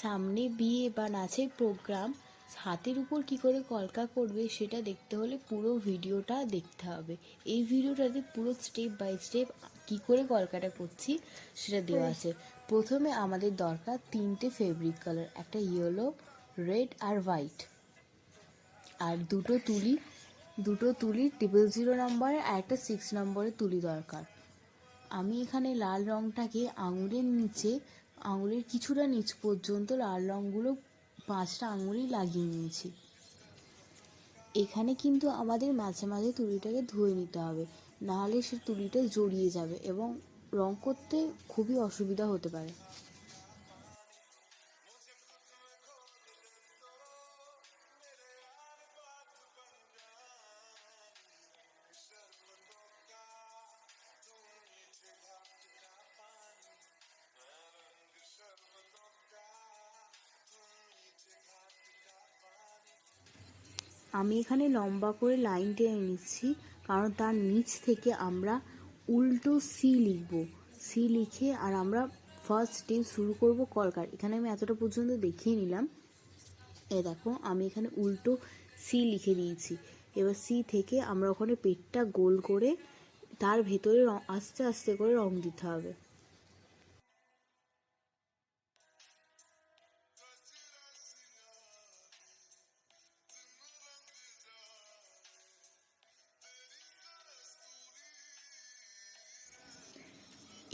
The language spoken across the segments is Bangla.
সামনে বিয়ে বা নাচের প্রোগ্রাম, হাতের উপর কি করে কলকা করবে সেটা দেখতে হলে পুরো ভিডিওটা দেখতে হবে। এই ভিডিওটাতে পুরো স্টেপ বাই স্টেপ কি করে কলকাটা করছি সেটা দেওয়া আছে। প্রথমে আমাদের দরকার 3টে ফেব্রিক কালার, একটা ইয়েলো, রেড আর হোয়াইট, আর দুটো তুলি 000 নম্বরের আর একটা 6 নম্বরের তুলি দরকার। আমি এখানে লাল রঙটাকে আঙুলের কিছুটা নিচ পর্যন্ত লাল রঙগুলো 5টা আঙুলই লাগিয়ে নিয়েছি। এখানে কিন্তু আমাদের মাঝে মাঝে তুলিটাকে ধুয়ে নিতে হবে, নাহলে সে তুলিটা জড়িয়ে যাবে এবং রং করতে খুবই অসুবিধা হতে পারে। আমি এখানে লম্বা করে লাইন টেনে নিচ্ছি, কারণ তার নিচ থেকে আমরা উল্টো সি লিখব। সি লিখে আর আমরা ফার্স্ট স্টেপ শুরু করব কলকার। এখানে আমি এতটা পর্যন্ত দেখিয়ে নিলাম। দেখো আমি এখানে উল্টো সি লিখে দিয়েছি। এবার সি থেকে আমরা ওখানে পেটটা গোল করে তার ভেতরে আস্তে আস্তে করে রং দিতে হবে।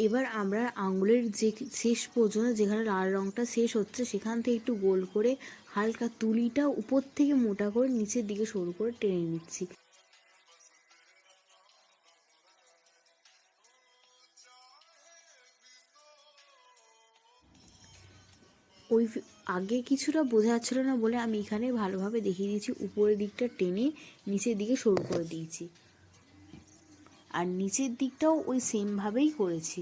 এবার আমরা আঙুলের যে শেষ পর্যন্ত যেখানে লাল রঙটা শেষ হচ্ছে সেখান থেকে একটু গোল করে হালকা তুলিটা উপর থেকে মোটা করে নিচের দিকে সরু করে টেনে নিচ্ছি। ওই আগে কিছুটা বোঝা যাচ্ছিল না বলে আমি এখানে ভালোভাবে দেখিয়ে দিয়েছি, উপরের দিকটা টেনে নিচের দিকে সরু করে দিয়েছি, আর নিচের দিকটাও ওই সেমভাবেই করেছি।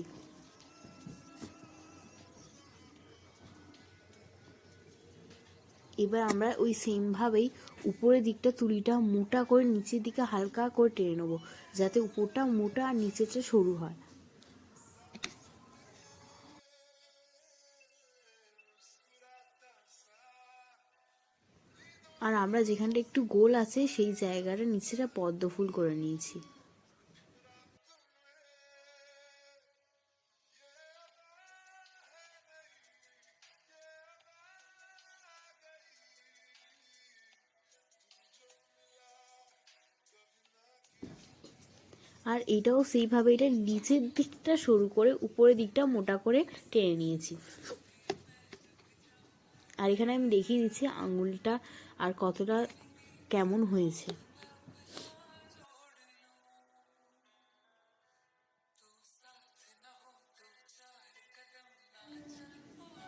এবার আমরা ওই সেমভাবেই উপরের দিকটা তুলিটা মোটা করে নিচের দিকে হালকা করে টেনে নেবো, যাতে উপরটা মোটা আর নিচেরটা সরু হয়। আর আমরা যেখানটা একটু গোল আছে সেই জায়গাটা নিচেটা পদ্ম ফুল করে নিয়েছি। আর এটাও সেইভাবে এটা নিচের দিকটা সরু করে উপরের দিকটা মোটা করে টেনে নিয়েছি। আর এখানে আমি দেখিয়ে দিচ্ছি আঙুলটা আর কতটা কেমন হয়েছে।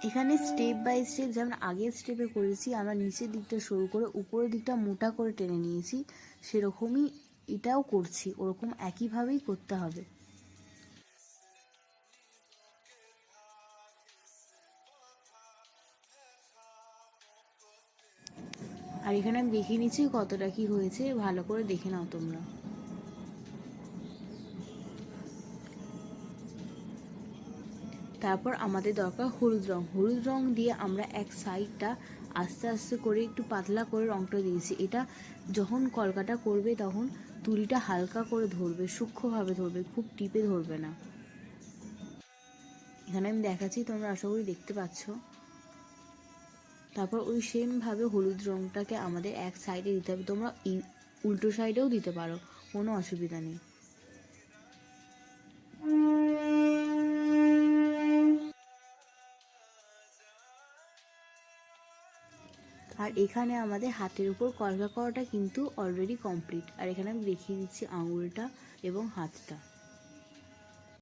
এখানে স্টেপ বাই স্টেপ যেমন আগের স্টেপে করেছি আমরা নিচের দিকটা সরু করে উপরের দিকটা মোটা করে টেনে নিয়েছি, সেরকমই এটাও করছি, ওরকম একইভাবেই করতে হবে। আর এখানে আমি দেখিয়ে নিচ্ছি কতটা কি হয়েছে, ভালো করে দেখে নাও তোমরা। তারপর আমাদের দরকার হলুদ রং দিয়ে আমরা এক সাইডটা আস্তে আস্তে করে একটু পাতলা করে রংটা দিয়েছি। এটা যখন কলকাটা করবে তখন তুলিটা হালকা করে ধরবে, সূক্ষ্মভাবে ধরবে, খুব টিপে ধরবে না। এখানে আমি দেখাচ্ছি, তোমরা আশা করি দেখতে পাচ্ছ। তারপর ওই সেমভাবে হলুদ রংটাকে আমাদের এক সাইডে দিতে হবে, তোমরা উল্টো সাইডেও দিতে পারো, কোনো অসুবিধা নেই। আর এখানে আমাদের হাতের উপর কলকা করাটা কিন্তু অলরেডি কমপ্লিট। আর এখানে আমি দেখিয়ে দিচ্ছি আঙুলটা এবং হাতটা।